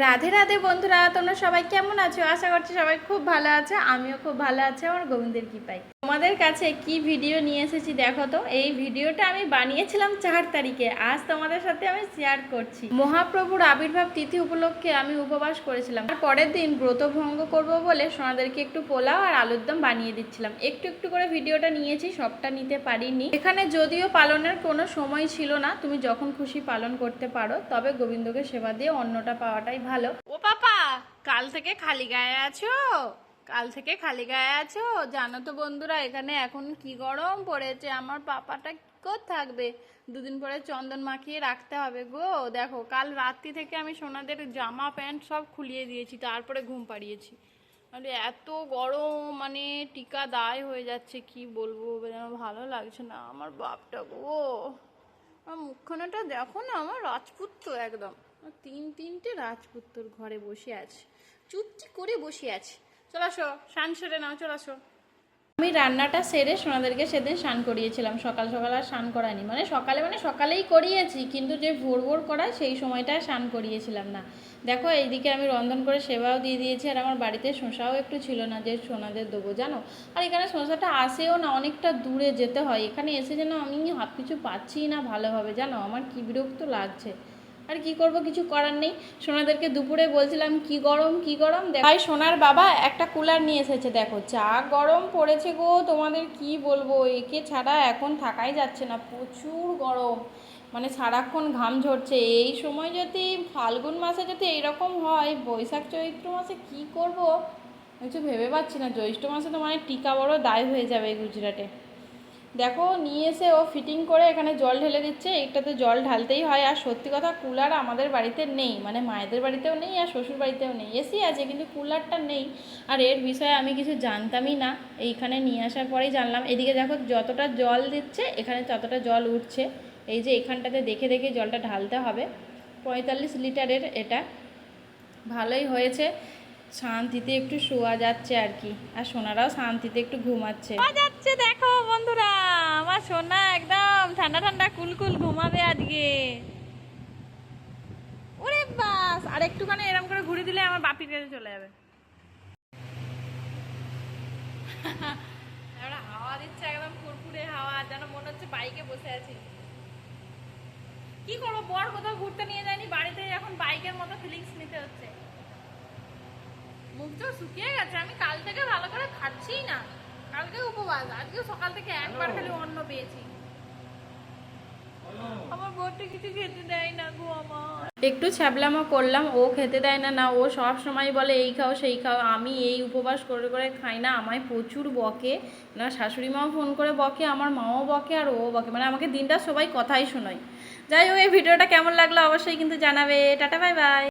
রাধে রাধে বন্ধুরা, তোমরা সবাই কেমন আছো? আশা করছি সবাই খুব ভালো আছো। আমিও খুব ভালো আছি আমার গোবিন্দের কৃপায়। তোমাদের কাছে কি ভিডিও নিয়ে এসেছি দেখো তো। এই ভিডিওটা আমি বানিয়েছিলাম 4 তারিখে, আজ তোমাদের সাথে আমি শেয়ার করছি। মহাপ্রভুর আবির্ভাব তিথি উপলক্ষে আমি উপবাস করেছিলাম। আর পরের দিন ব্রত ভঙ্গ করব বলে সোনাদেরকে একটু পোলাও আর আলুর দম বানিয়ে দিচ্ছিলাম। একটু একটু করে ভিডিওটা নিয়েছি, সবটা নিতে পারিনি। এখানে যদিও পালনের কোনো সময় ছিল না, তুমি যখন খুশি পালন করতে পারো, তবে গোবিন্দকে সেবা দিয়ে অন্নটা পাওয়াটাই ভালো। ও পাপা, কাল থেকে খালি গায়ে আছো? কাল থেকে খালি গায়ে আছো? জানো তো বন্ধুরা, এখানে এখন কি গরম পড়েছে। আমার পাপাটা কোথ থাকবে, দুদিন পরে চন্দন মাখিয়ে রাখতে হবে গো। দেখো, কাল রাত্রি থেকে আমি সোনাদের জামা প্যান্ট সব খুলিয়ে দিয়েছি, তারপরে ঘুম পাড়িয়েছি। মানে এত গরম, মানে টিকা দায় হয়ে যাচ্ছে, কি বলবো, যেন ভালো লাগছে না আমার বাপটা গো। আমার মুখখানাটা দেখো না, আমার রাজপুত্র একদম। তিনটে রাজপুত্র ঘরে বসে আছে, চুপটি করে বসে আছে। চলে আসো, স্নান সেরে নাও, চলে আসো। আমি রান্নাটা সেরে সোনাদেরকে সেদিন স্নান করিয়েছিলাম। সকাল সকাল আর স্নান করাইনি, মানে সকালেই করিয়েছি, কিন্তু যে ভোর ভোর করায় সেই সময়টায় স্নান করিয়েছিলাম না। দেখো, এইদিকে আমি রন্ধন করে সেবাও দিয়ে দিয়েছি। আর আমার বাড়িতে শসাও একটু ছিল না, যে সোনাদের দেবো জানো। আর এখানে শসাটা আসেও না, অনেকটা দূরে যেতে হয়। এখানে এসে যেন আমি হাত কিছু পাচ্ছি না ভালোভাবে, জানো আমার কি বিরক্ত লাগছে। আর কি করব, কিছু করার নেই। সোনাদেরকে দুপুরে বলছিলাম কি গরম কি গরম, ভাই সোনার বাবা একটা কুলার নিয়ে এসেছে। দেখো যা গরম পড়েছে গো, তোমাদের কি বলবো, একে ছাড়া এখন থাকাই যাচ্ছে না, প্রচুর গরম। মানে সারাক্ষণ ঘাম ঝরছে। এই সময় যদি ফাল্গুন মাসে যদি এইরকম হয়, বৈশাখ চৈত্র মাসে কি করব কিছু ভেবে পাচ্ছি না। জ্যৈষ্ঠ মাসে তো মানে টিকা বড় দায় হয়ে যাবে এই গুজরাটে। দেখো, নিয়ে এসে ও ফিটিং করে এখানে জল ঢেলে দিচ্ছে। এইটাতে জল ঢালতেই হয়। আর সত্যি কথা, কুলার আমাদের বাড়িতে নেই, মানে মায়েদের বাড়িতেও নেই আর শ্বশুর বাড়িতেও নেই। এসি আছে কিন্তু কুলারটা নেই। আর এর বিষয়ে আমি কিছু জানতামই না, এইখানে নিয়ে আসার পরেই জানলাম। এদিকে দেখো, যতটা জল দিচ্ছে এখানে ততটা জল উঠছে। এই যে এখানটাতে দেখে দেখে জলটা ঢালতে হবে। 45 লিটারের এটা। ভালোই হয়েছে, শান্তিতে একটু শোয়া যাচ্ছে আর কি। আর সোনারাও শান্তিতে একটু ঘুমাচ্ছে যাচ্ছে। দেখো বন্ধুরা, আমার সোনা একদম ঠান্ডা ঠান্ডা কুলকুল ঘুমাবে আজকে। ওরে বাস, আর একটুখানি এরকম করে ঘুরে দিলে আমার বাপির কাছে চলে যাবে। হাওয়া দিচ্ছে, একদম ফুরফুরে হাওয়া, যেন মনে হচ্ছে বাইকে বসে আছি। কি করবো, বর কোথাও ঘুরতে নিয়ে যায়নি, বাড়িতে এখন বাইকের মতো ফিলিংস নিতে হচ্ছে। মুখ চোখ শুকিয়ে গেছে, আমি কাল থেকে ভালো করে খাচ্ছিই না। কালকে উপবাস, আজকে সকাল থেকে একবার খালি অন্ন পেয়েছি। আমার বউটা কিছু খেতে দেয় না গো আমার। একটু ছ্যাবলামো করলাম, ও খেতে দেয় না। না, ও সব সময় বলে এই খাও সেই খাও। আমি এই উপবাস করে করে খাই না, আমায় প্রচুর বকে। না, শাশুড়ি মাও ফোন করে বকে, আমার মাও বকে, আর ও বকে, মানে আমাকে দিনটা সবাই কথাই শোনায়। যাই হোক, এই ভিডিওটা কেমন লাগলো অবশ্যই কিন্তু জানাবে। Tata, bye bye.